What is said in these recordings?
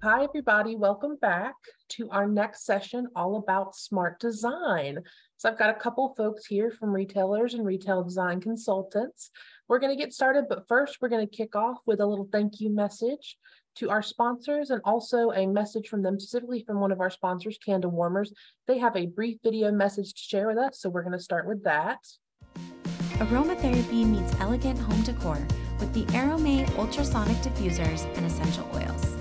Hi, everybody. Welcome back to our next session all about smart design. So I've got a couple folks here from retailers and retail design consultants. We're going to get started, but first we're going to kick off with a little thank you message to our sponsors and also a message from them, specifically from one of our sponsors, Candle Warmers. They have a brief video message to share with us, so we're going to start with that. Aromatherapy meets elegant home decor with the Aromate ultrasonic diffusers and essential oils.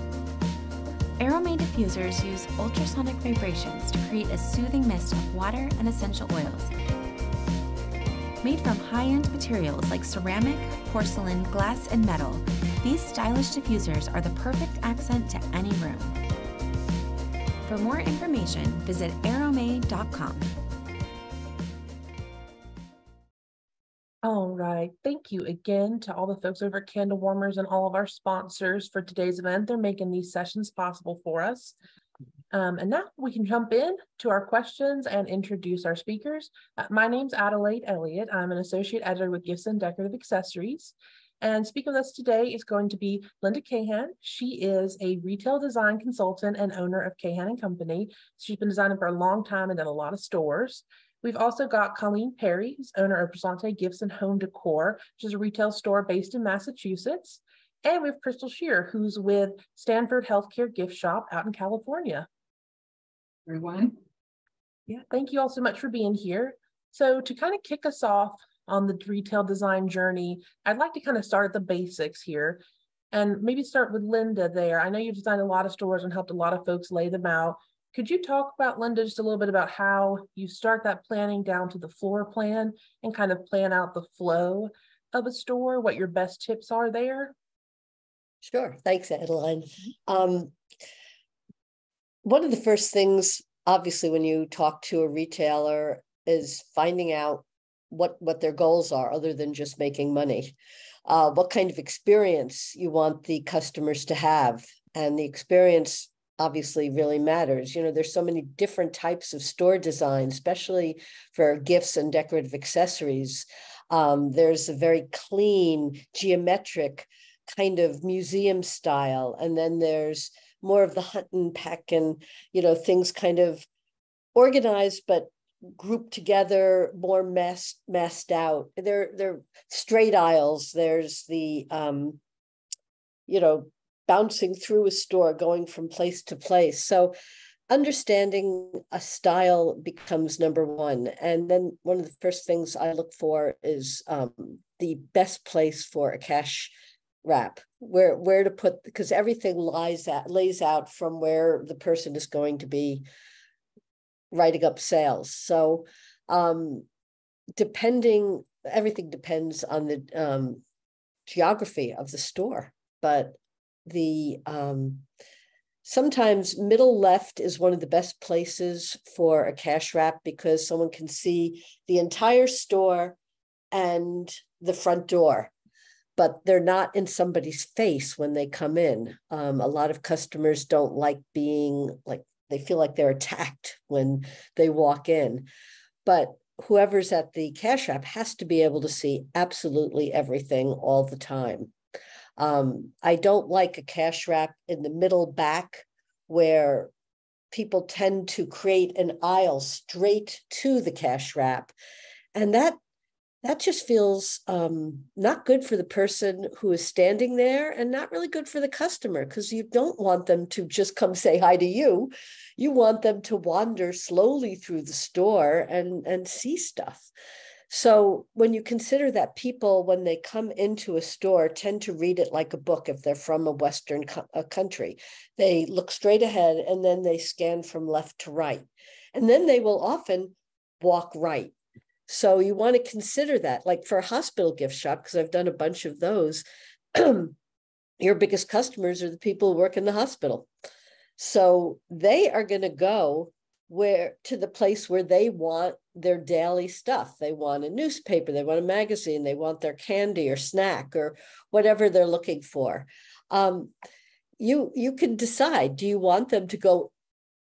Aromate diffusers use ultrasonic vibrations to create a soothing mist of water and essential oils. Made from high-end materials like ceramic, porcelain, glass, and metal, these stylish diffusers are the perfect accent to any room. For more information, visit aromate.com. All right. Thank you again to all the folks over at Candle Warmers and all of our sponsors for today's event. They're making these sessions possible for us. And now we can jump in to our questions and introduce our speakers. My name's Adelaide Elliott. I'm an associate editor with Gifts and Decorative Accessories. And speaking with us today is going to be Linda Cahan. She is a retail design consultant and owner of Cahan & Company. She's been designing for a long time and done a lot of stores. We've also got Colleen Perry, who's owner of Brisante Gifts and Home Decor, which is a retail store based in Massachusetts. And we have Crystal Shear, who's with Stanford Healthcare Gift Shop out in California. Everyone. Yeah, thank you all so much for being here. So to kind of kick us off on the retail design journey, I'd like to kind of start at the basics here and maybe start with Linda there. I know you've designed a lot of stores and helped a lot of folks lay them out. Could you talk about, Linda, just a little bit about how you start that planning down to the floor plan and kind of plan out the flow of a store, what your best tips are there? Sure. Thanks, Adeline. One of the first things, obviously, when you talk to a retailer is finding out what their goals are other than just making money. What kind of experience you want the customers to have. And the experience obviously really matters. You know, there's so many different types of store design, especially for gifts and decorative accessories. There's a very clean, geometric kind of museum style. And then there's more of the hunt and peck and, you know, things kind of organized, but grouped together, more massed out. They're straight aisles. There's the, you know, bouncing through a store, going from place to place. So understanding a style becomes number one. And then one of the first things I look for is the best place for a cash wrap, where to put, because everything lays out from where the person is going to be writing up sales. So everything depends on the geography of the store, but the sometimes middle left is one of the best places for a cash wrap because someone can see the entire store and the front door, but they're not in somebody's face when they come in. A lot of customers don't like being like, they feel like they're attacked when they walk in, but whoever's at the cash wrap has to be able to see absolutely everything all the time. I don't like a cash wrap in the middle back where people tend to create an aisle straight to the cash wrap. And that just feels not good for the person who is standing there and not really good for the customer, because you don't want them to just come say hi to you. You want them to wander slowly through the store and see stuff. So when you consider that people, when they come into a store, tend to read it like a book if they're from a Western country. They look straight ahead and then they scan from left to right. And then they will often walk right. So you want to consider that, like for a hospital gift shop, because I've done a bunch of those, your biggest customers are the people who work in the hospital. So they are going to go to the place where they want their daily stuff. They want a newspaper, they want a magazine, they want their candy or snack or whatever they're looking for. You can decide, do you want them to go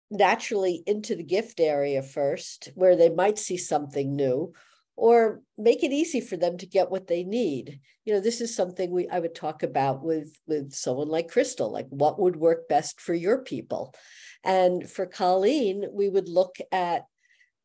naturally into the gift area first, where they might see something new, or make it easy for them to get what they need. You know, this is something I would talk about with someone like Crystal, like what would work best for your people. And for Colleen, we would look at,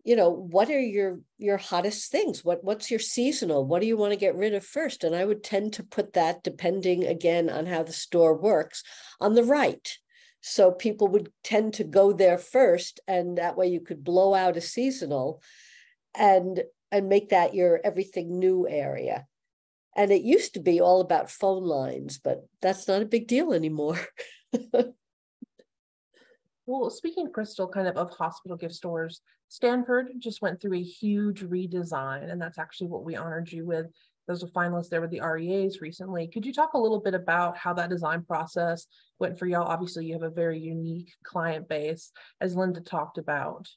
you know, what are your hottest things? What's your seasonal? What do you want to get rid of first? And I would tend to put that, depending again on how the store works, on the right. So people would tend to go there first, and that way you could blow out a seasonal and make that your everything new area. And it used to be all about phone lines, but that's not a big deal anymore. Well, speaking, Crystal, kind of hospital gift stores, Stanford just went through a huge redesign, and that's actually what we honored you with. Those were finalists there with the REAs recently. Could you talk a little bit about how that design process went for y'all? Obviously, you have a very unique client base, as Linda talked about.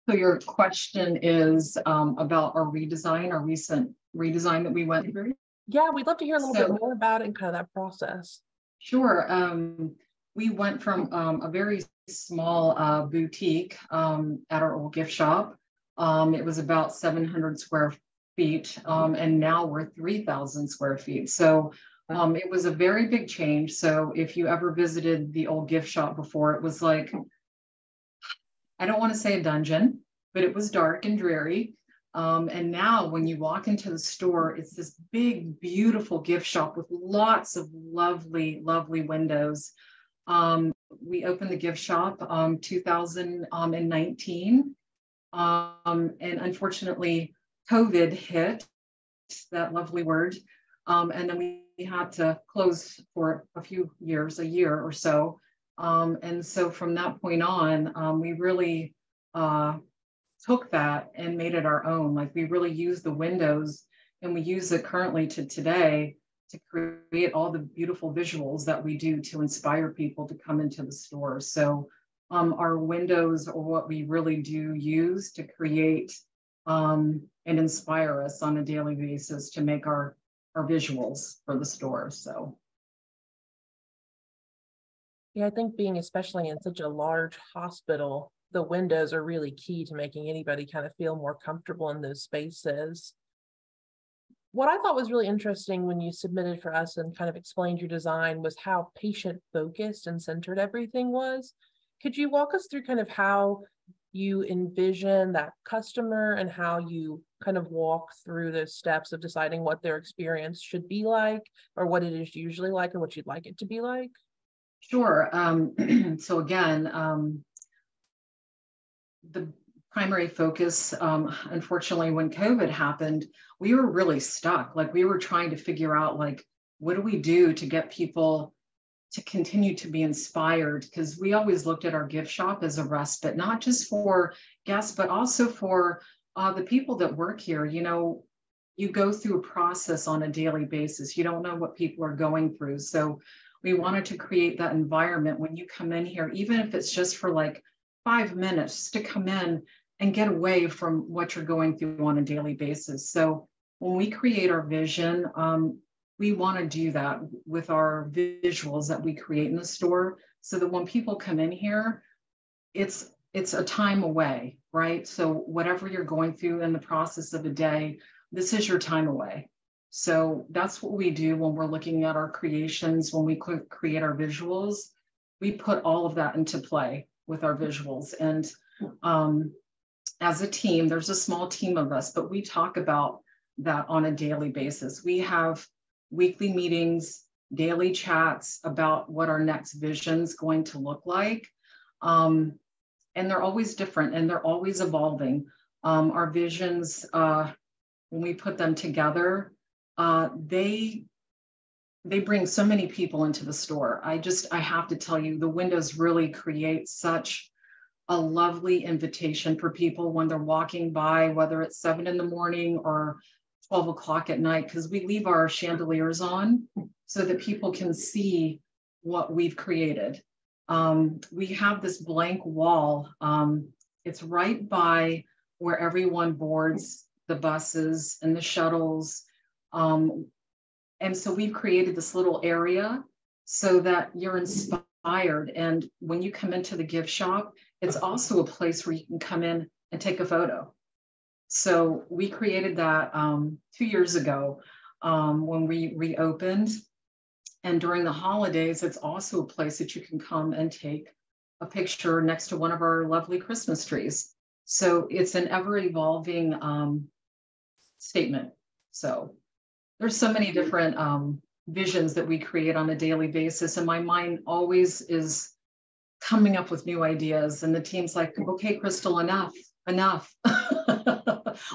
So your question is about our redesign, our recent redesign that we went through? Yeah, we'd love to hear a little bit more about it and kind of that process. Sure. We went from a very small boutique at our old gift shop. It was about 700 square feet, and now we're 3,000 square feet. So it was a very big change. So if you ever visited the old gift shop before, it was like, I don't want to say a dungeon, but it was dark and dreary. And now when you walk into the store, it's this big, beautiful gift shop with lots of lovely, lovely windows. We opened the gift shop 2019. And unfortunately, COVID hit, that lovely word. And then we had to close for a few years, a year or so. And so from that point on, we really took that and made it our own. Like we really used the windows, and we use it currently to today to create all the beautiful visuals that we do to inspire people to come into the store. So our windows are what we really do use to create and inspire us on a daily basis to make our visuals for the store. So yeah, I think being especially in such a large hospital, the windows are really key to making anybody kind of feel more comfortable in those spaces. What I thought was really interesting when you submitted for us and kind of explained your design was how patient focused and centered everything was. Could you walk us through kind of how you envision that customer and how you kind of walk through those steps of deciding what their experience should be like, or what it is usually like, or what you'd like it to be like? Sure. So again, the primary focus, unfortunately, when COVID happened, we were really stuck. Like we were trying to figure out, like, what do we do to get people to continue to be inspired? Because we always looked at our gift shop as a respite, not just for guests, but also for the people that work here. You know, you go through a process on a daily basis. You don't know what people are going through. So we wanted to create that environment when you come in here, even if it's just for like 5 minutes, to come in and get away from what you're going through on a daily basis. So when we create our vision, we want to do that with our visuals that we create in the store, so that when people come in here, it's a time away, right? So whatever you're going through in the process of a day, this is your time away. So that's what we do when we're looking at our creations. When we create our visuals, we put all of that into play with our visuals. And as a team, there's a small team of us, but we talk about that on a daily basis. We have weekly meetings, daily chats about what our next vision is going to look like. And they're always different and they're always evolving. Our visions, when we put them together, they bring so many people into the store. I have to tell you, the windows really create such a lovely invitation for people when they're walking by, whether it's 7 in the morning or 12 o'clock at night, because we leave our chandeliers on so that people can see what we've created. We have this blank wall. It's right by where everyone boards the buses and the shuttles. And so we've created this little area so that you're inspired. And when you come into the gift shop, it's also a place where you can come in and take a photo. So we created that 2 years ago when we reopened. And during the holidays, it's also a place that you can come and take a picture next to one of our lovely Christmas trees. So it's an ever evolving statement. So there's so many different visions that we create on a daily basis. And my mind always is coming up with new ideas. And the team's like, okay, Crystal, enough.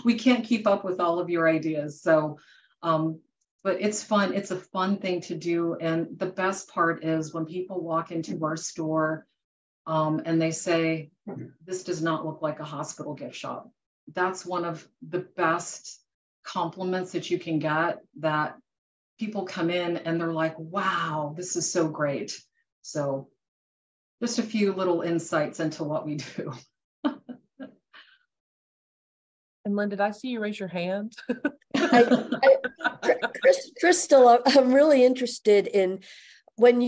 We can't keep up with all of your ideas. So, but it's fun. It's a fun thing to do. And the best part is when people walk into our store and they say, this does not look like a hospital gift shop. That's one of the best compliments that you can get, that people come in and they're like, wow, this is so great. So just a few little insights into what we do. And Lynn, did I see you raise your hand? Crystal, I'm really interested in when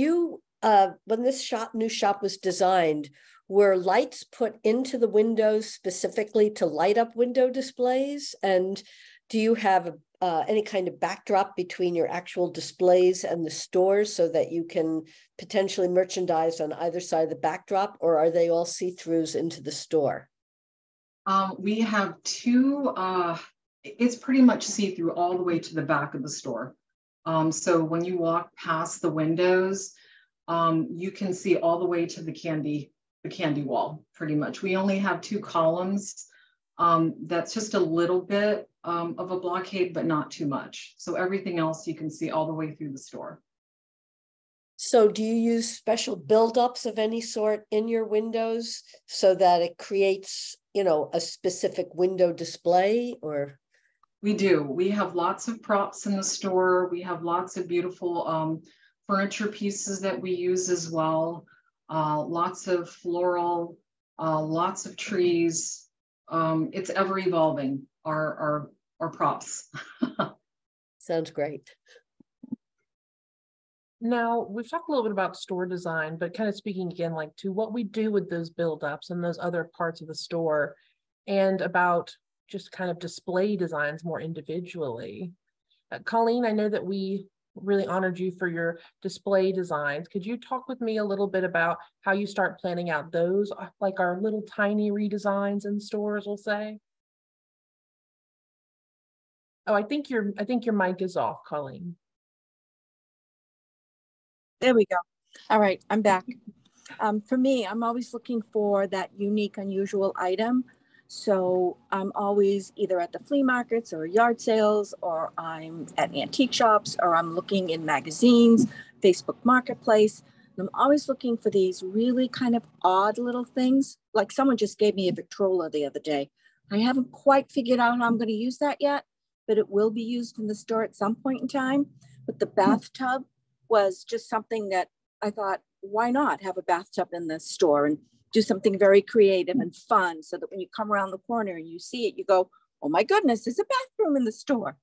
this new shop was designed, were lights put into the windows specifically to light up window displays? And do you have any kind of backdrop between your actual displays and the stores so that you can potentially merchandise on either side of the backdrop, or are they all see-throughs into the store? We have two, it's pretty much see-through all the way to the back of the store. So when you walk past the windows, you can see all the way to the candy wall, pretty much. We only have 2 columns. That's just a little bit of a blockade, but not too much. So everything else you can see all the way through the store. So do you use special buildups of any sort in your windows so that it creates, a specific window display? Or we do. We have lots of props in the store. We have lots of beautiful furniture pieces that we use as well. Lots of floral, lots of trees. It's ever evolving, our props. Sounds great. Now, we've talked a little bit about store design, but kind of speaking again, like to what we do with those buildups and those other parts of the store, and about just kind of display designs more individually. Colleen, I know that we really honored you for your display designs. Could you talk with me a little bit about how you start planning out those, like our little tiny redesigns in stores, we'll say? Oh, I think your mic is off, Colleen. There we go. All right, I'm back. For me, I'm always looking for that unique, unusual item. So I'm always either at the flea markets or yard sales, or I'm at antique shops, or I'm looking in magazines, Facebook Marketplace. I'm always looking for these really kind of odd little things. Like someone just gave me a Victrola the other day. I haven't quite figured out how I'm going to use that yet, but it will be used in the store at some point in time. But the bathtub was just something that I thought, why not have a bathtub in the store and do something very creative and fun, so that when you come around the corner and you see it, you go, oh my goodness, there's a bathroom in the store.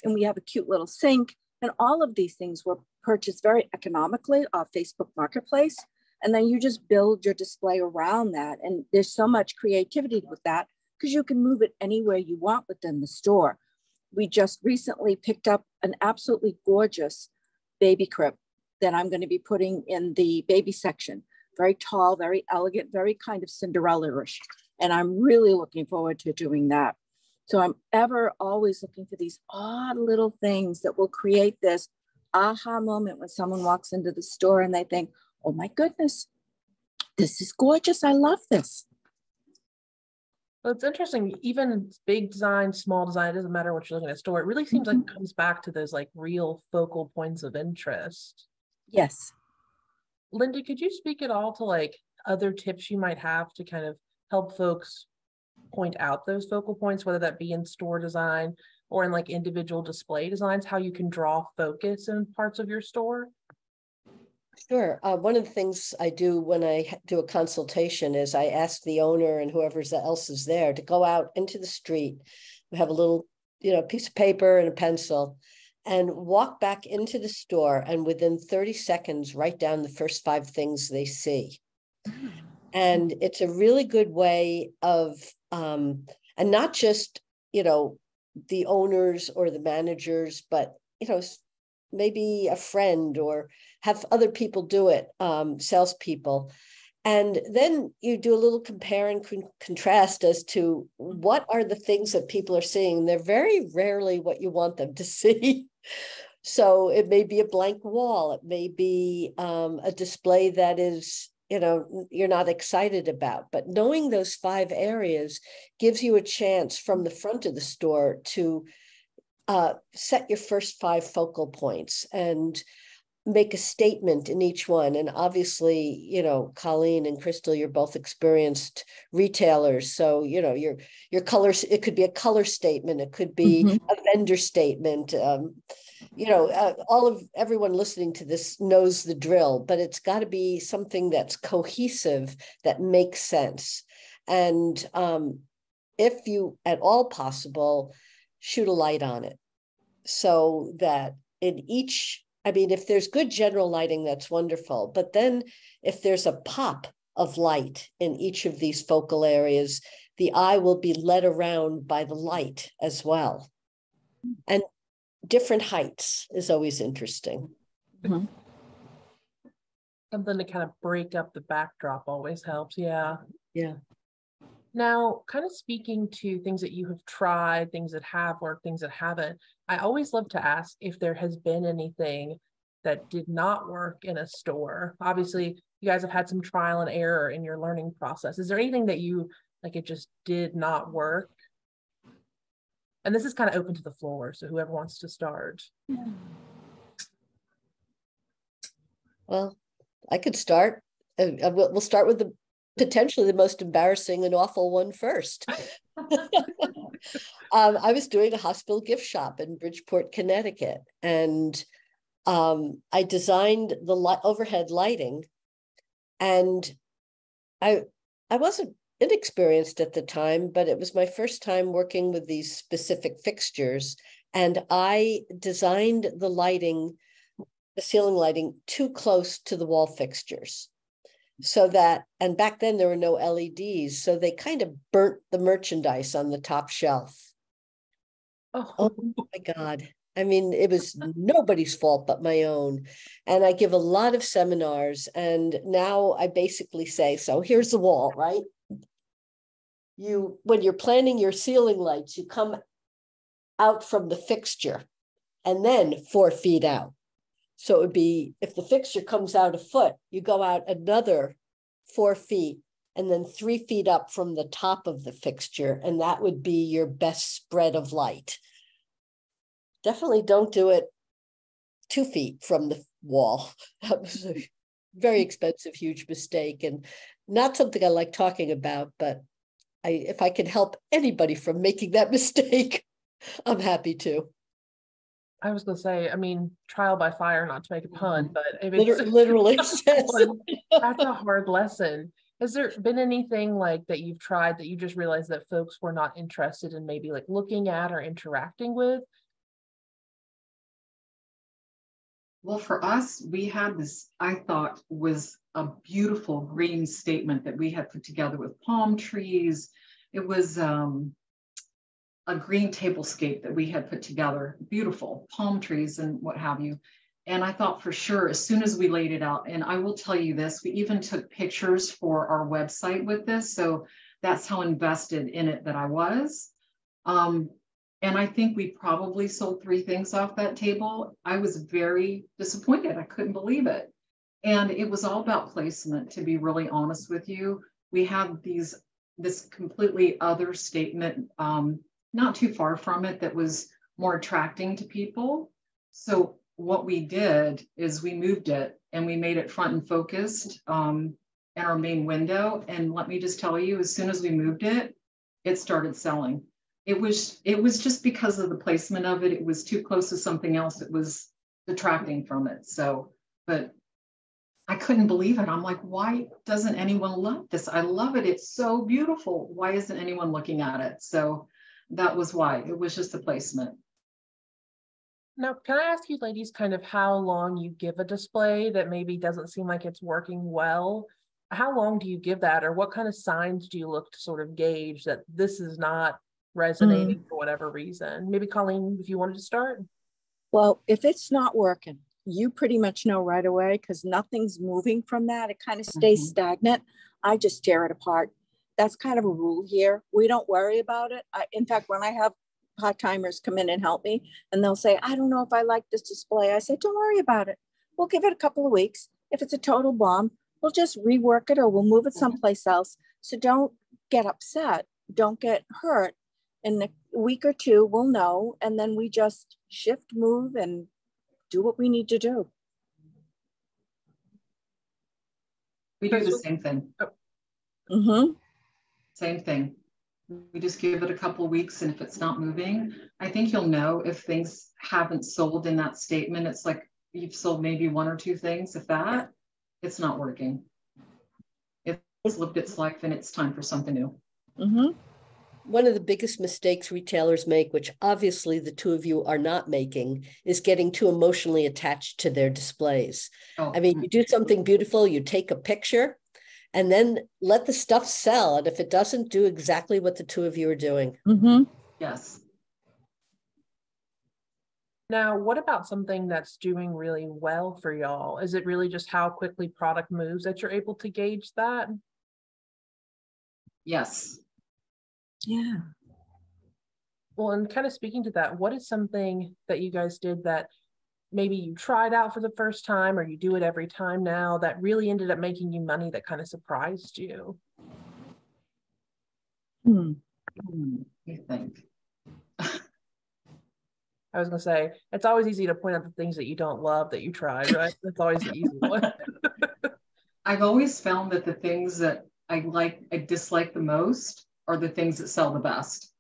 And we have a cute little sink. And all of these things were purchased very economically off Facebook Marketplace. And then you just build your display around that. And there's so much creativity with that because you can move it anywhere you want within the store. We just recently picked up an absolutely gorgeous baby crib that I'm going to be putting in the baby section. Very tall, very elegant, very kind of Cinderella-ish. And I'm really looking forward to doing that. So I'm always looking for these odd little things that will create this aha moment when someone walks into the store and they think, oh my goodness, this is gorgeous. I love this. Well, it's interesting, even big design, small design, it doesn't matter what you're looking at a store. It really seems like it comes back to those like real focal points of interest. Yes. Linda, could you speak at all to like other tips you might have to kind of help folks point out those focal points, whether that be in store design or in like individual display designs, how you can draw focus in parts of your store? Sure. One of the things I do when I do a consultation is I ask the owner and whoever else is there to go out into the street. We have a little, piece of paper and a pencil, and walk back into the store, and within 30 seconds, write down the first 5 things they see. And it's a really good way of And not just, the owners or the managers, but, maybe a friend or have other people do it, salespeople. And then you do a little compare and contrast as to what are the things that people are seeing. They're very rarely what you want them to see. So it may be a blank wall. It may be a display that is, you're not excited about. But knowing those 5 areas gives you a chance from the front of the store to set your first 5 focal points and make a statement in each one. And obviously, Colleen and Crystal, you're both experienced retailers. So, your colors, it could be a color statement. It could be a vendor statement. Everyone listening to this knows the drill, but it's got to be something that's cohesive, that makes sense. And if you at all possible, shoot a light on it so that in each, if there's good general lighting, that's wonderful. But then if there's a pop of light in each of these focal areas, the eye will be led around by the light as well. And different heights is always interesting. Something to kind of break up the backdrop always helps. Yeah. Yeah. Now, kind of speaking to things that you have tried, things that have worked, things that haven't, I always love to ask if there has been anything that did not work in a store. Obviously, you guys have had some trial and error in your learning process. Is there anything that you, it just did not work? And this is kind of open to the floor, so whoever wants to start. Well, I could start. We'll start with potentially the most embarrassing and awful one first. I was doing a hospital gift shop in Bridgeport, Connecticut, and I designed the overhead lighting, and I wasn't inexperienced at the time, but it was my first time working with these specific fixtures, and I designed the ceiling lighting too close to the wall fixtures. So that, and back then there were no LEDs, so they kind of burnt the merchandise on the top shelf. Oh my God. It was nobody's fault but my own. And I give a lot of seminars, and now I basically say, so here's the wall, right? When you're planning your ceiling lights, you come out from the fixture and then 4 feet out. So it would be, if the fixture comes out a foot, you go out another 4 feet and then 3 feet up from the top of the fixture. And that would be your best spread of light. Definitely don't do it 2 feet from the wall. That was a very expensive, huge mistake, and not something I like talking about, but if I can help anybody from making that mistake, I'm happy to. I was going to say, trial by fire, not to make a pun, but if it's literally, that's a hard lesson. Has there been anything that you've tried that you just realized that folks were not interested in maybe looking at or interacting with? Well, for us, we had this, I thought was a beautiful green statement that we had put together with palm trees. It was a green tablescape that we had put together, beautiful palm trees and what have you. And I thought for sure, as soon as we laid it out, and I will tell you this, we even took pictures for our website with this. So that's how invested in it that I was. And I think we probably sold 3 things off that table. I was very disappointed. I couldn't believe it. And it was all about placement, to be really honest with you. We had this completely other statement, not too far from it, that was more attracting to people. So what we did is we moved it and we made it front and focused in our main window. And let me just tell you, as soon as we moved it, it started selling. It was just because of the placement of it. It was too close to something else that was detracting from it. So, but I couldn't believe it. I'm like, why doesn't anyone love this? I love it. It's so beautiful. Why isn't anyone looking at it? So that was why. It was just the placement. Now, can I ask you ladies kind of how long you give a display that maybe doesn't seem like it's working well? how long do you give that, or what kind of signs do you look to sort of gauge that this is not resonating for whatever reason? Maybe Colleen, if you wanted to start. Well, if it's not working, you pretty much know right away because nothing's moving from that. It kind of stays stagnant. I just tear it apart. That's kind of a rule here. We don't worry about it. In fact, when I have part-timers come in and help me and they'll say, I don't know if I like this display. I say, don't worry about it. We'll give it a couple of weeks. If it's a total bomb, we'll just rework it or we'll move it someplace else. So don't get upset. Don't get hurt. In a week or two, we'll know. And then we just shift, move, and do what we need to do. We do the same thing. Same thing. We just give it a couple of weeks, and if it's not moving, I think you'll know if things haven't sold in that statement. It's like you've sold maybe one or two things. If that, it's not working. It's lived its life, and it's time for something new. One of the biggest mistakes retailers make, which obviously the two of you are not making, is getting too emotionally attached to their displays. I mean, you do something beautiful, you take a picture, and then let the stuff sell. And if it doesn't, do exactly what the two of you are doing. Yes. Now, what about something that's doing really well for y'all? Is it really just how quickly product moves that you're able to gauge that? Yes. Yeah. Well, and kind of speaking to that, what is something that you guys did that maybe you tried out for the first time, or you do it every time now, that really ended up making you money that kind of surprised you? You think? I was going to say, it's always easy to point out the things that you don't love that you tried, right? That's always the easy one. I've always found that the things that I dislike the most are the things that sell the best.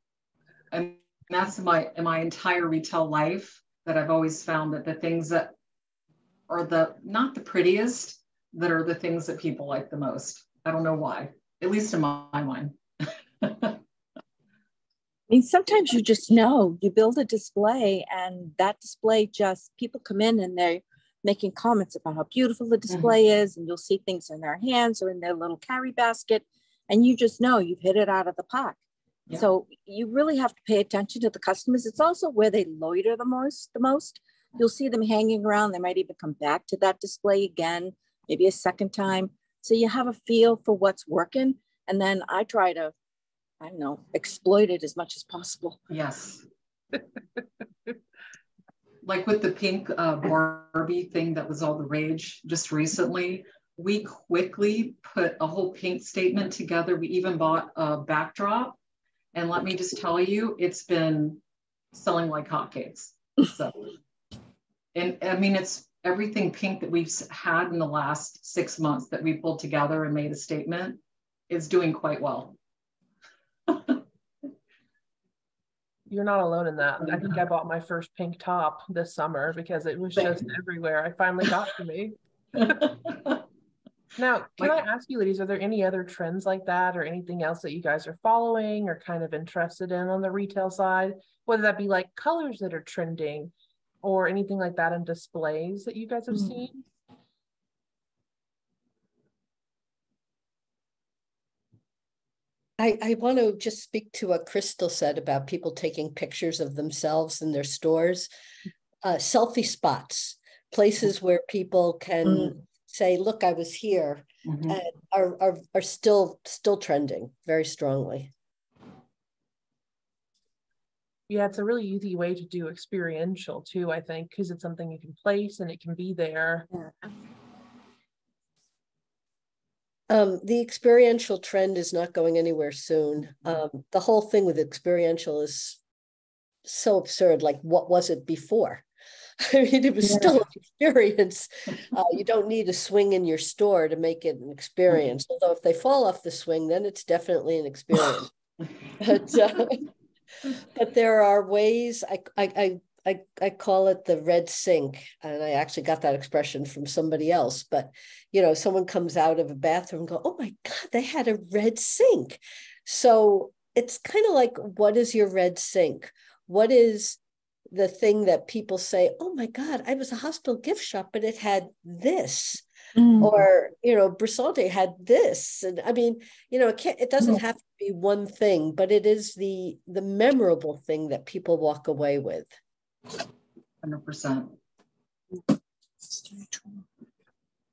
And that's in my entire retail life, that I've always found that the things that are not the prettiest, that are the things that people like the most. I don't know why, at least in my mind. I mean, sometimes you just know, you build a display and that display just, people come in and they're making comments about how beautiful the display is, and you'll see things in their hands or in their little carry basket, and you just know you've hit it out of the park. Yeah. So you really have to pay attention to the customers. It's also where they loiter the most. You'll see them hanging around. They might even come back to that display again, maybe a second time. So you have a feel for what's working. And then I try to, I don't know, exploit it as much as possible. Yes. Like with the pink Barbie thing that was all the rage just recently, we quickly put a whole pink statement together. We even bought a backdrop. And let me just tell you, it's been selling like hotcakes. So, and I mean, it's everything pink that we've had in the last 6 months that we pulled together and made a statement is doing quite well. You're not alone in that. I think I bought my first pink top this summer because it was just everywhere. I finally got to me. Now, can I ask you, ladies, are there any other trends like that or anything else that you guys are following or kind of interested in on the retail side? Whether that be like colors that are trending or anything like that in displays that you guys have seen? I want to just speak to what Crystal said about people taking pictures of themselves in their stores. Selfie spots, places where people can say, look, I was here, and are still trending very strongly. Yeah, it's a really easy way to do experiential too, I think, because it's something you can place and it can be there. The experiential trend is not going anywhere soon. The whole thing with experiential is so absurd. Like, what was it before? I mean, it was still an experience. You don't need a swing in your store to make it an experience. Although if they fall off the swing, then it's definitely an experience. But there are ways. I call it the red sink, and I actually got that expression from somebody else. But you know, someone comes out of a bathroom and go, "Oh my God, they had a red sink." So it's kind of like, what is your red sink? What is the thing that people say, oh my God, I was a hospital gift shop, but it had this. Or, Brissante had this. And I mean, it doesn't have to be one thing, but it is the memorable thing that people walk away with. 100%.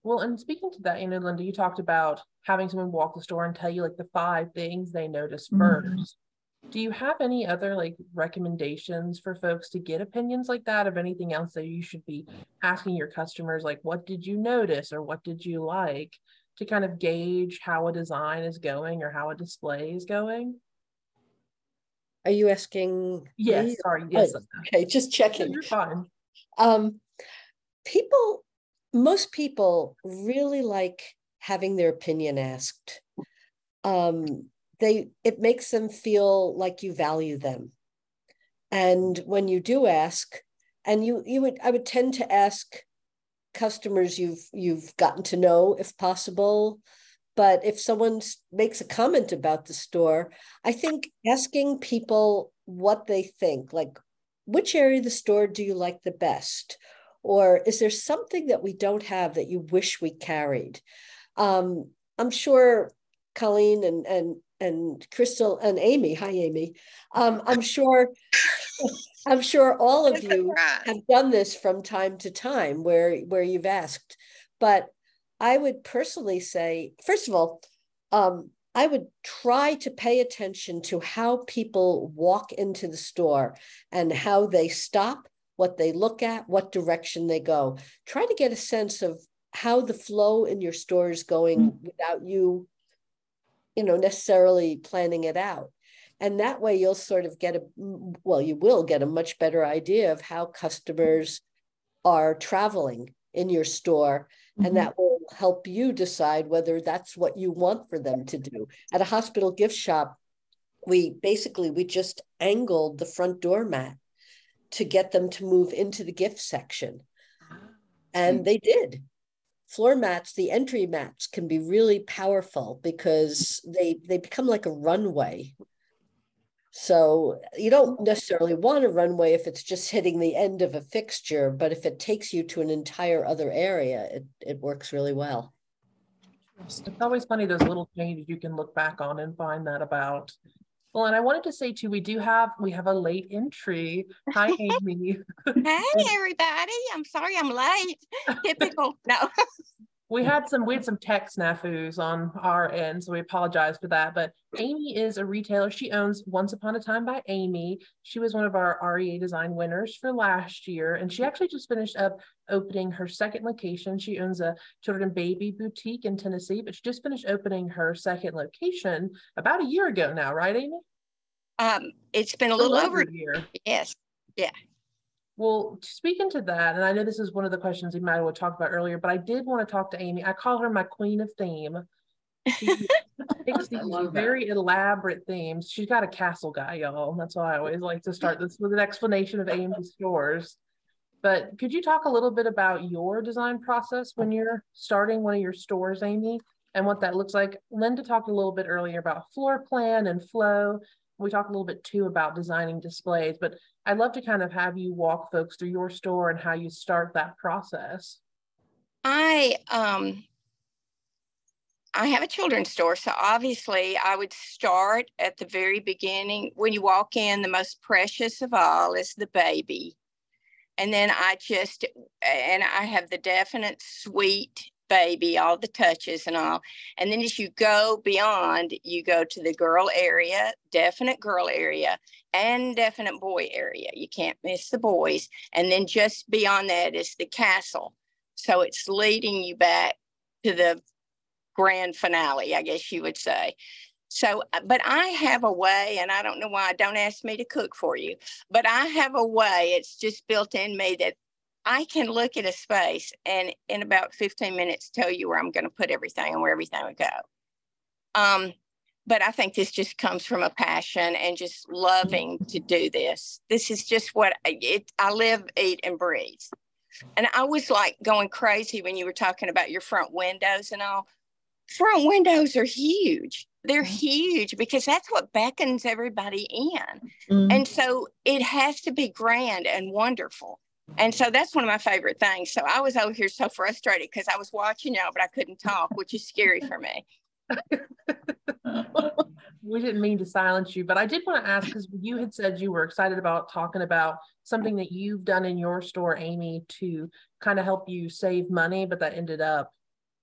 Well, and speaking to that, Linda, you talked about having someone walk the store and tell you like the 5 things they notice first. Do you have any other like recommendations for folks to get opinions like that, of anything else that you should be asking your customers, like what did you notice or what did you like, to kind of gauge how a design is going or how a display is going? Are you asking Yes, me? sorry, yes. Okay, just checking. You're fine. Most people really like having their opinion asked. It makes them feel like you value them. And when you do ask, and I would tend to ask customers you've gotten to know if possible. But if someone makes a comment about the store, I think asking people what they think, like which area of the store do you like the best? Or is there something that we don't have that you wish we carried? I'm sure Colleen and Crystal and Amy, hi Amy. I'm sure all of you have done this from time to time where you've asked. But I would personally say, first of all, I would try to pay attention to how people walk into the store and how they stop, what they look at, what direction they go. Try to get a sense of how the flow in your store is going without you, necessarily planning it out. And that way you'll sort of you will get a much better idea of how customers are traveling in your store. And that will help you decide whether that's what you want for them to do. At a hospital gift shop, we just angled the front door mat to get them to move into the gift section. And they did. Floor mats, the entry mats, can be really powerful because they become like a runway. So you don't necessarily want a runway if it's just hitting the end of a fixture, but if it takes you to an entire other area, it works really well. It's always funny, those little changes you can look back on and find that about. Well, and I wanted to say too, we have a late entry. Hi, Amy. Hey, everybody. I'm sorry I'm late. Typical. No. We had some tech snafus on our end, so we apologize for that. But Amy is a retailer. She owns Once Upon a Time by Amy. She was one of our REA design winners for last year, and she actually just finished up opening her second location. She owns a children and baby boutique in Tennessee, but she just finished opening her second location about a year ago now, right, Amy? It's been a little over a year. Yes. Yeah. Well, speaking to that, and I know this is one of the questions we might have talked about earlier, but I did want to talk to Amy. I call her my queen of theme. She picks these very elaborate themes. She's got a castle guy, y'all. That's why I always like to start this with an explanation of Amy's stores. But could you talk a little bit about your design process when you're starting one of your stores, Amy, and what that looks like? Linda talked a little bit earlier about floor plan and flow. We talked a little bit too about designing displays, but I'd love to kind of have you walk folks through your store and how you start that process. I have a children's store, so obviously I would start at the very beginning. When you walk in, the most precious of all is the baby. And then I have the definite sweet baby, all the touches and all. And then as you go beyond, you go to the girl area, definite girl area, and definite boy area. You can't miss the boys. And then just beyond that is the castle. So it's leading you back to the grand finale, I guess you would say. So, but I have a way, and I don't know why, don't ask me to cook for you, but I have a way, it's just built in me, that I can look at a space and in about 15 minutes tell you where I'm going to put everything and where everything would go. But I think this just comes from a passion and just loving to do this. This is just what I live, eat, and breathe. And I was like going crazy when you were talking about your front windows and all. Front windows are huge. They're huge because that's what beckons everybody in. And so it has to be grand and wonderful. And so that's one of my favorite things. So I was over here so frustrated because I was watching y'all, but I couldn't talk, which is scary for me. We didn't mean to silence you, but I did want to ask, because you had said you were excited about talking about something that you've done in your store, Amy, to kind of help you save money, but that ended up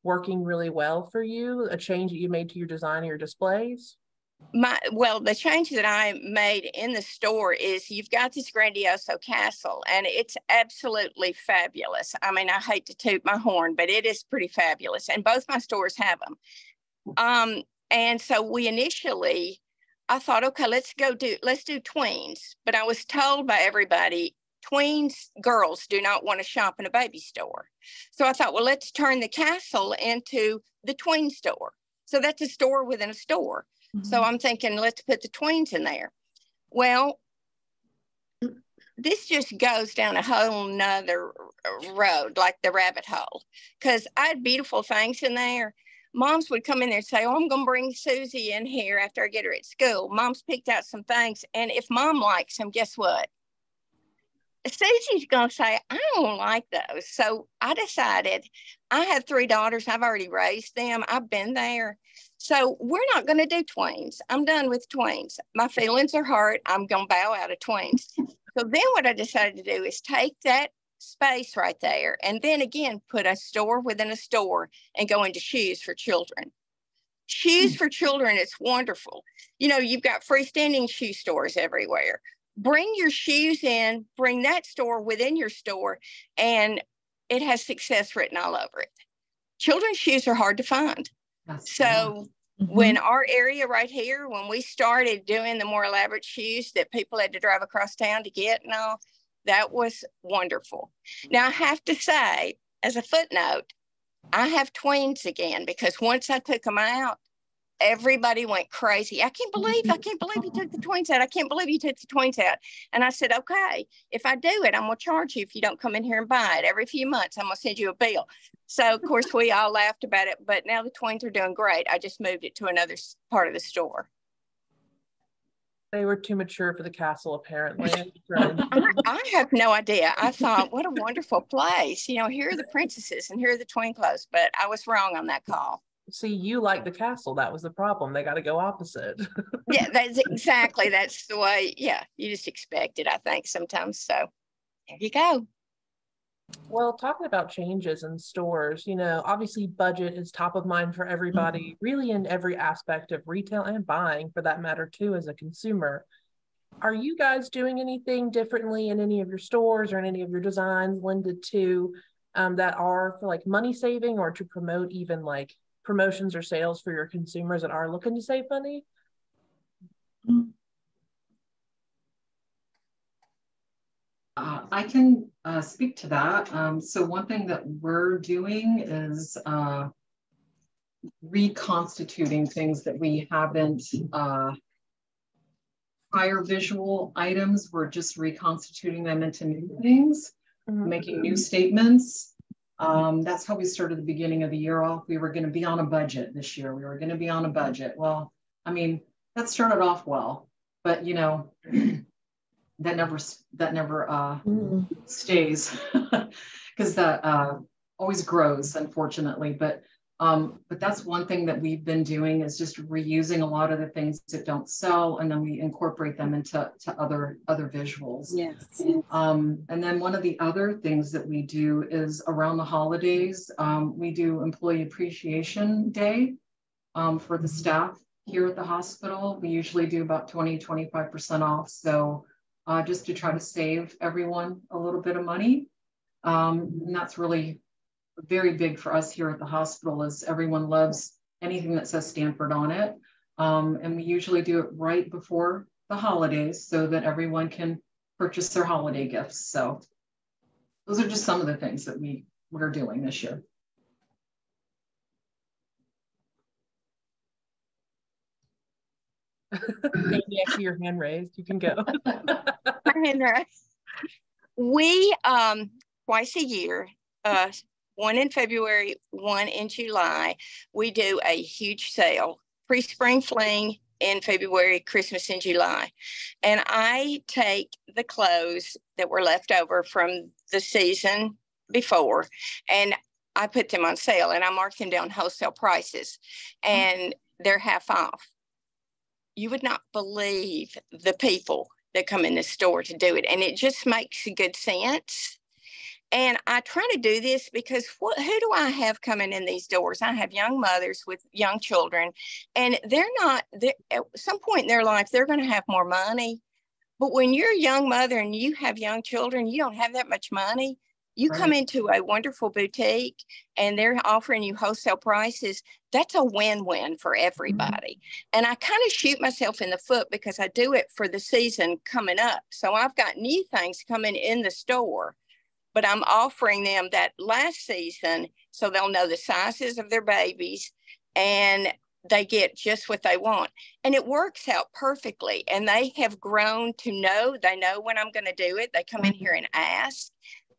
working really well for you, a change that you made to your design or your displays. Well, the change that I made in the store is you've got this Grandioso castle, and it's absolutely fabulous. I mean, I hate to toot my horn, but it is pretty fabulous, and both my stores have them. And so I thought, okay, let's do tweens. But I was told by everybody, tweens girls do not want to shop in a baby store. So I thought, well, let's turn the castle into the tween store. So that's a store within a store. Mm-hmm. So I'm thinking, let's put the tweens in there. Well, this just goes down a whole nother road, like the rabbit hole, because I had beautiful things in there. Moms would come in there and say, oh, I'm going to bring Susie in here after I get her at school. Mom's picked out some things. And if mom likes them, guess what? Susie's going to say, I don't like those. So I decided, I have 3 daughters. I've already raised them. I've been there. So we're not going to do tweens. I'm done with tweens. My feelings are hurt. I'm going to bow out of tweens. So then what I decided to do is take that space right there and then again put a store within a store and go into shoes for children. Shoes for children, it's wonderful. You know, you've got freestanding shoe stores everywhere. Bring your shoes in, bring that store within your store, and it has success written all over it. Children's shoes are hard to find. So when our area right here, when we started doing the more elaborate shoes that people had to drive across town to get and all, that was wonderful. Now, I have to say, as a footnote, I have tweens again, because once I took them out, everybody went crazy. I can't believe you took the tweens out. I can't believe you took the tweens out. And I said, okay, if I do it, I'm going to charge you if you don't come in here and buy it. Every few months, I'm going to send you a bill. So, of course, we all laughed about it. But now the tweens are doing great. I just moved it to another part of the store. They were too mature for the castle, apparently. I have no idea. I thought, what a wonderful place. You know, here are the princesses and here are the tween clothes. But I was wrong on that call. See, you like the castle. That was the problem. They got to go opposite. Yeah, that's the way. Yeah, you just expect it, I think, sometimes. So there you go. Well, talking about changes in stores, you know, obviously budget is top of mind for everybody, really in every aspect of retail and buying for that matter too, as a consumer. Are you guys doing anything differently in any of your stores or in any of your designs lended to that are for like money saving or to promote even like promotions or sales for your consumers that are looking to save money? I can speak to that. So one thing that we're doing is reconstituting things that we haven't, prior visual items. We're just reconstituting them into new things, making new statements. That's how we started the beginning of the year off. We were going to be on a budget this year. We were going to be on a budget. Well, I mean, that started off well, but you know, that never stays because that always grows, unfortunately. But that's one thing that we've been doing is just reusing a lot of the things that don't sell, and then we incorporate them into other visuals. Yes. And then one of the other things that we do is around the holidays, we do Employee Appreciation Day for the staff here at the hospital. We usually do about 20-25% off. So just to try to save everyone a little bit of money. And that's really very big for us here at the hospital, is everyone loves anything that says Stanford on it. And we usually do it right before the holidays so that everyone can purchase their holiday gifts. So those are just some of the things that we're doing this year. Maybe I see your hand raised. You can go. My hand raised. We twice a year, one in February, one in July, we do a huge sale. Pre-spring fling in February, Christmas in July. And I take the clothes that were left over from the season before, and I put them on sale, and I mark them down wholesale prices, and they're half off. You would not believe the people that come in the store to do it. And it just makes good sense. And I try to do this because who do I have coming in these doors? I have young mothers with young children, and at some point in their life, they're going to have more money. But when you're a young mother and you have young children, you don't have that much money. You come into a wonderful boutique and they're offering you wholesale prices. That's a win-win for everybody. And I kind of shoot myself in the foot because I do it for the season coming up. So I've got new things coming in the store, but I'm offering them that last season so they'll know the sizes of their babies and they get just what they want. And it works out perfectly. And they have grown to know, they know when I'm going to do it. They come in here and ask.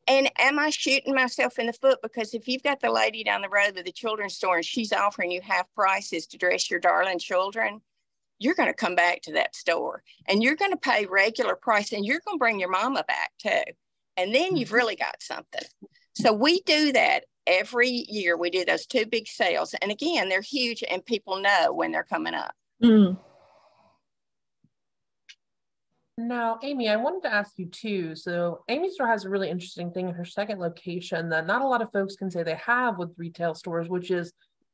And am I shooting myself in the foot? Because if you've got the lady down the road with the children's store and she's offering you half prices to dress your darling children, you're going to come back to that store and you're going to pay regular price and you're going to bring your mama back too. And then you've really got something. So we do that every year. We do those 2 big sales. And again, they're huge and people know when they're coming up. Mm. Now, Amy, I wanted to ask you too. So Amy's store has a really interesting thing in her second location that not a lot of folks can say they have with retail stores, which is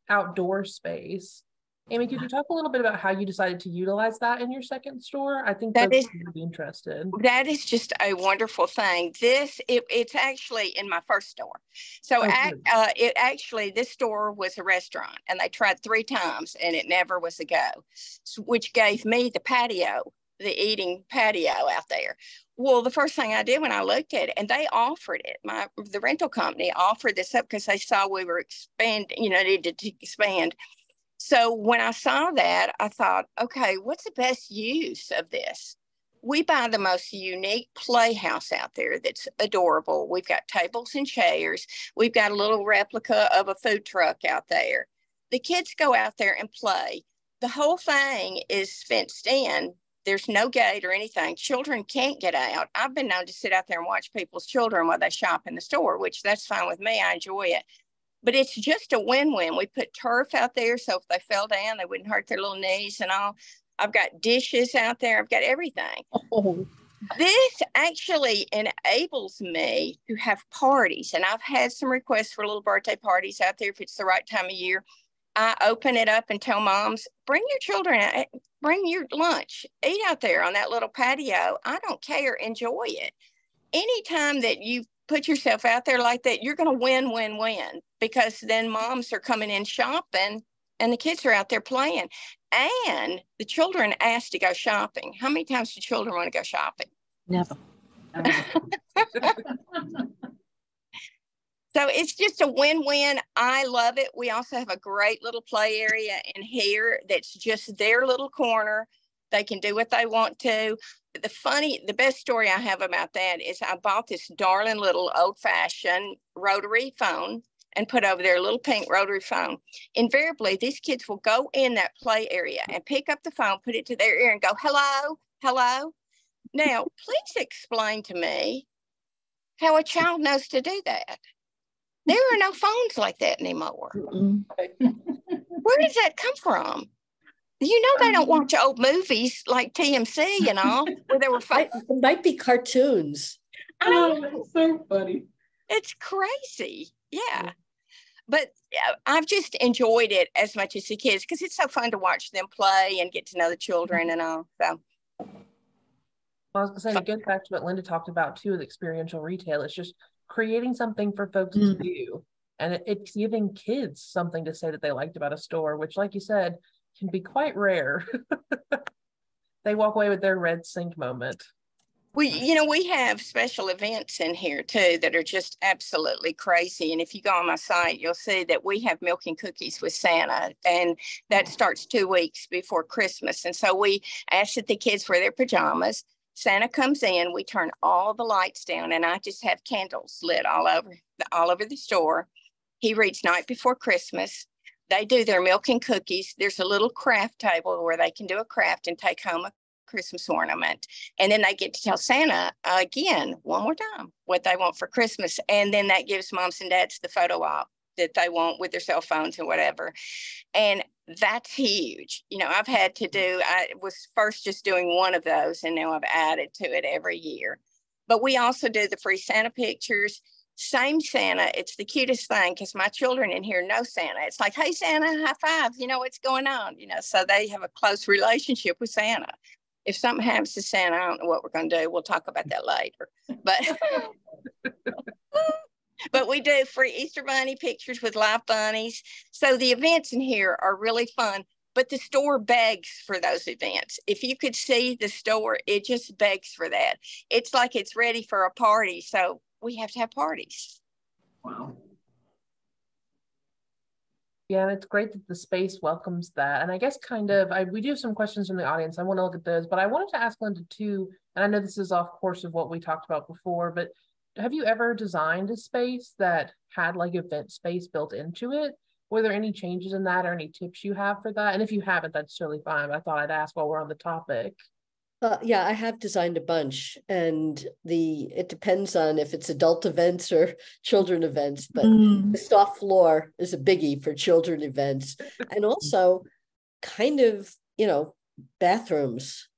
outdoor space. Amy, could you talk a little bit about how you decided to utilize that in your second store? I think folks would be interested. That is just a wonderful thing. It's actually in my first store. So this store was a restaurant and they tried 3 times and it never was a go, which gave me the patio, the eating patio out there. Well, the first thing I did when I looked at it, and they offered it, the rental company offered this up because they saw we were expanding, needed to expand. So when I saw that, I thought, okay, what's the best use of this? We buy the most unique playhouse out there that's adorable. We've got tables and chairs. We've got a little replica of a food truck out there. The kids go out there and play. The whole thing is fenced in. There's no gate or anything. Children can't get out. I've been known to sit out there and watch people's children while they shop in the store, which that's fine with me. I enjoy it. But it's just a win-win. We put turf out there so if they fell down, they wouldn't hurt their little knees and all. I've got dishes out there. I've got everything. Oh. This actually enables me to have parties. And I've had some requests for little birthday parties out there if it's the right time of year. I open it up and tell moms, bring your children, bring your lunch, eat out there on that little patio. I don't care. Enjoy it. Anytime that you put yourself out there like that, you're going to win, because then moms are coming in shopping and the kids are out there playing and the children ask to go shopping. How many times do children want to go shopping? Never. So it's just a win-win. I love it. We also have a great little play area in here that's just their little corner. They can do what they want to. The best story I have about that is I bought this darling little old-fashioned rotary phone and put over there a little pink rotary phone. Invariably, these kids will go in that play area and pick up the phone, put it to their ear and go, hello, hello. Now, please explain to me how a child knows to do that. There are no phones like that anymore. Where does that come from? They don't watch old movies like TMC and all, where there were It might be cartoons. Oh, that's so funny. It's crazy. Yeah. But I've just enjoyed it as much as the kids because it's so fun to watch them play and get to know the children and all. So. I was going to say, it goes back to what Linda talked about too with experiential retail. It's just creating something for folks to do. And it's giving kids something to say that they liked about a store, which, like you said, can be quite rare. They walk away with their red sink moment. We have special events in here too that are just absolutely crazy. And if you go on my site, you'll see that we have milk and cookies with Santa, and that starts 2 weeks before Christmas. And so we ask that the kids wear their pajamas. Santa comes in, we turn all the lights down, and I just have candles lit all over the store. He reads Night Before Christmas. they do their milk and cookies. There's a little craft table where they can do a craft and take home a Christmas ornament. And then they get to tell Santa again, one more time, what they want for Christmas. And then that gives moms and dads the photo op that they want with their cell phones and whatever. And that's huge. You know, I was first just doing one of those, and now I've added to it every year. But we also do the free Santa pictures. Same Santa. It's the cutest thing because my children in here know Santa. It's like, hey, Santa, high five. You know what's going on? You know, so they have a close relationship with Santa. If something happens to Santa, I don't know what we're going to do. We'll talk about that later. But we do free Easter Bunny pictures with live bunnies. So the events in here are really fun. But the store begs for those events. If you could see the store, it just begs for that. It's like it's ready for a party. So we have to have parties. Wow. Yeah, and it's great that the space welcomes that. And I guess we do have some questions from the audience. I want to look at those, but I wanted to ask Linda too, and I know this is off course of what we talked about before, but have you ever designed a space that had like event space built into it? Were there any changes in that or any tips you have for that? And if you haven't, that's totally fine. But I thought I'd ask while we're on the topic. Yeah, I have designed a bunch, and it depends on if it's adult events or children events, but the soft floor is a biggie for children events. And also kind of, bathrooms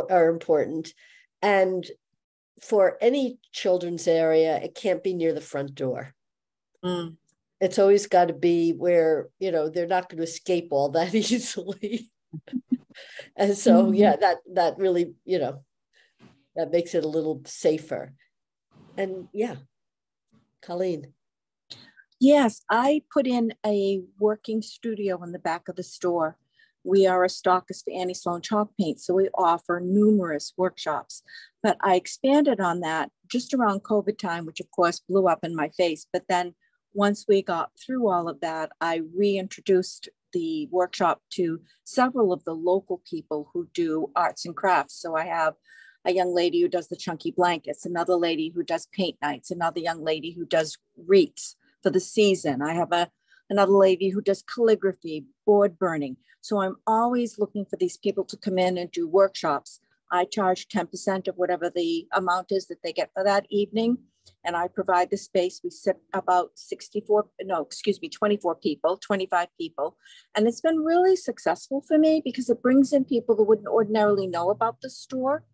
are important. And for any children's area, it can't be near the front door. It's always got to be where, they're not going to escape all that easily. And so, yeah, that really, that makes it a little safer. And yeah, Colleen. Yes, I put in a working studio in the back of the store. We are a stockist for Annie Sloan Chalk Paint, so we offer numerous workshops. But I expanded on that just around COVID time, which of course blew up in my face. But then once we got through all of that, I reintroduced the workshop to several of the local people who do arts and crafts. So I have a young lady who does the chunky blankets, another lady who does paint nights, another young lady who does wreaths for the season. I have another lady who does calligraphy, board burning. So I'm always looking for these people to come in and do workshops. I charge 10% of whatever the amount is that they get for that evening. And I provide the space. We sit about 24 people, 25 people. And it's been really successful for me because it brings in people who wouldn't ordinarily know about the store.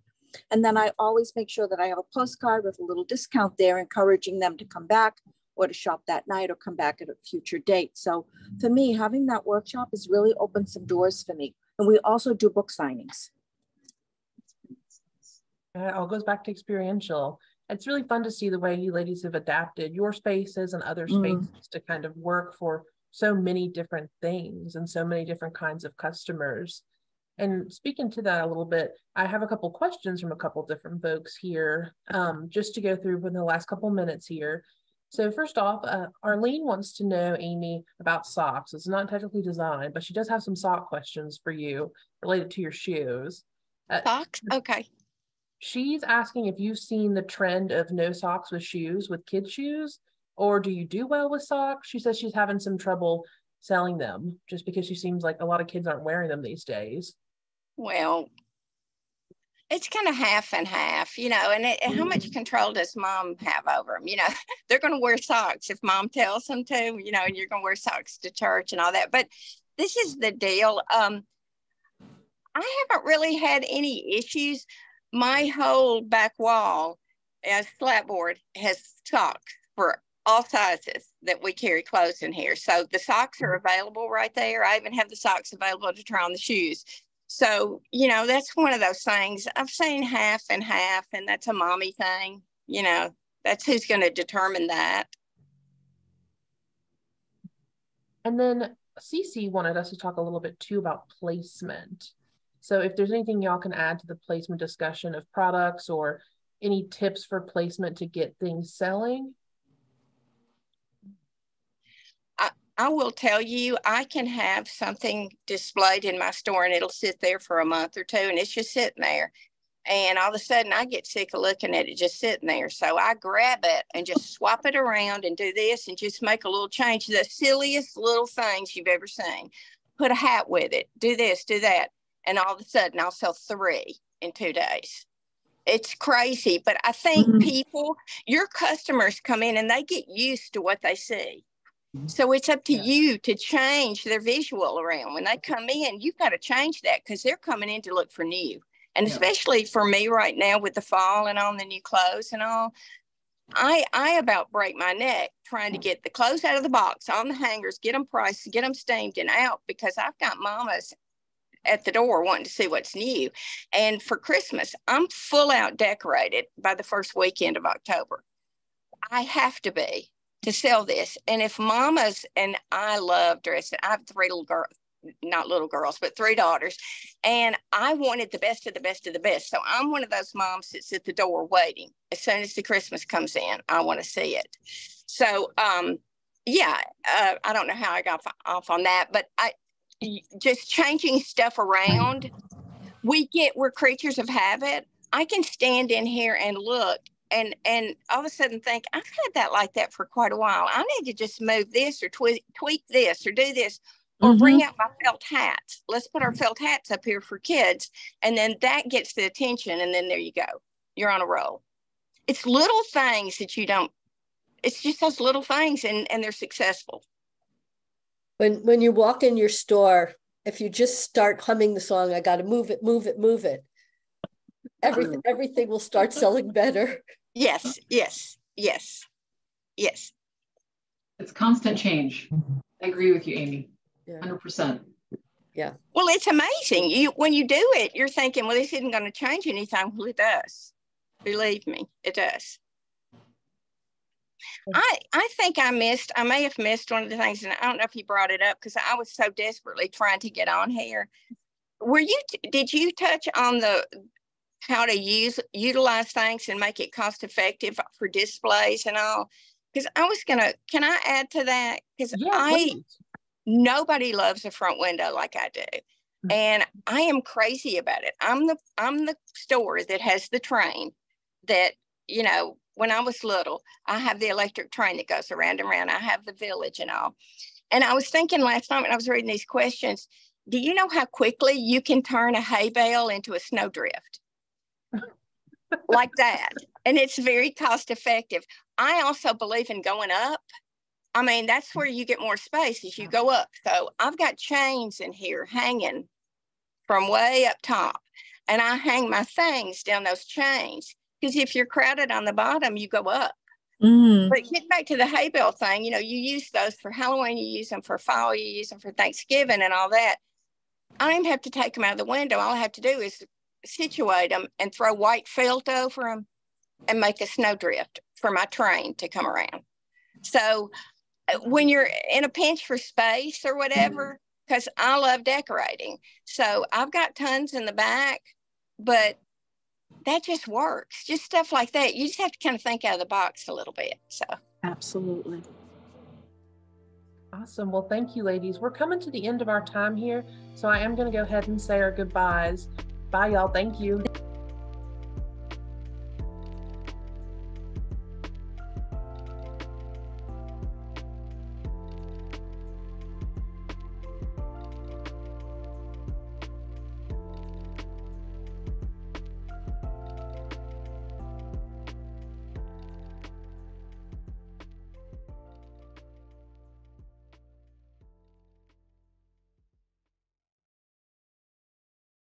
And then I always make sure that I have a postcard with a little discount there, encouraging them to come back or to shop that night or come back at a future date. So for me, having that workshop has really opened some doors for me. And we also do book signings. And it all goes back to experiential. It's really fun to see the way you ladies have adapted your spaces and other spaces to kind of work for so many different things and so many different kinds of customers. And speaking to that a little bit, I have a couple questions from a couple different folks here, just to go through within the last couple minutes here. So first off, Arlene wants to know, Amy, about socks. It's not technically designed, but she does have some sock questions for you related to your shoes. Socks? Okay. She's asking if you've seen the trend of no socks with shoes, with kids' shoes, or do you do well with socks? She says she's having some trouble selling them just because she seems like a lot of kids aren't wearing them these days. Well, it's kind of half and half, and how much control does mom have over them? They're going to wear socks if mom tells them to, and you're going to wear socks to church and all that. But this is the deal. I haven't really had any issues. My whole back wall as slapboard has socks for all sizes that we carry clothes in here. So the socks are available right there. I even have the socks available to try on the shoes. So, that's one of those things. I've seen half and half, and that's a mommy thing. That's who's going to determine that. And then Cece wanted us to talk a little bit too about placement. So if there's anything y'all can add to the placement discussion of products or any tips for placement to get things selling. I will tell you, I can have something displayed in my store and it'll sit there for a month or two and it's just sitting there. And all of a sudden I get sick of looking at it just sitting there. So I grab it and just swap it around and do this and just make a little change. The silliest little things you've ever seen. Put a hat with it, do this, do that. And all of a sudden I'll sell 3 in 2 days. It's crazy, but I think people, your customers come in and they get used to what they see. So it's up to you to change their visual around. When they come in, you've got to change that because they're coming in to look for new. And especially for me right now with the fall and on the new clothes and all, I about break my neck trying to get the clothes out of the box on the hangers, get them priced, get them steamed and out, because I've got mamas at the door wanting to see what's new. And for Christmas, I'm full out decorated by the first weekend of October. I have to be to sell this. And if mamas, and I love dressing, I have 3 little girls, not little girls, but 3 daughters. And I wanted the best of the best of the best. So I'm one of those moms that's at the door waiting. As soon as the Christmas comes in, I want to see it. So, I don't know how I got off on that, but just changing stuff around. We're creatures of habit. I can stand in here and look and all of a sudden think, I've had that like that for quite a while. I need to just move this or tweak this or do this. Or bring out my felt hats. Let's put our felt hats up here for kids. And then that gets the attention. And then there you go. You're on a roll. It's little things that it's just those little things and they're successful. When you walk in your store, if you just start humming the song, I got to move it, move it, move it, everything will start selling better. Yes. It's constant change. I agree with you, Amy. 100%. Yeah. Well, it's amazing. When you do it, you're thinking, well, this isn't going to change anything. Well, it does. Believe me, it does. I think I may have missed one of the things, and I don't know if you brought it up because I was so desperately trying to get on here. Did you touch on how to utilize things and make it cost effective for displays and all? Because can I add to that? Because nobody loves a front window like I do. And I am crazy about it. I'm the store that has the train that, when I was little, I have the electric train that goes around and around. I have the village and all. And I was thinking last night when I was reading these questions, do you know how quickly you can turn a hay bale into a snowdrift? Like that. And it's very cost effective. I also believe in going up. I mean, that's where you get more space as you go up. So I've got chains in here hanging from way up top. And I hang my things down those chains. Because if you're crowded on the bottom, you go up. But get back to the hay bale thing, you use those for Halloween, you use them for fall, you use them for Thanksgiving and all that. I don't even have to take them out of the window. All I have to do is situate them and throw white felt over them and make a snowdrift for my train to come around. So when you're in a pinch for space or whatever, because I love decorating. So I've got tons in the back, but that just works. Just stuff like that. You just have to kind of think out of the box a little bit. So absolutely. Awesome. Well, thank you, ladies. We're coming to the end of our time here. So I am going to go ahead and say our goodbyes. Bye, y'all. Thank you.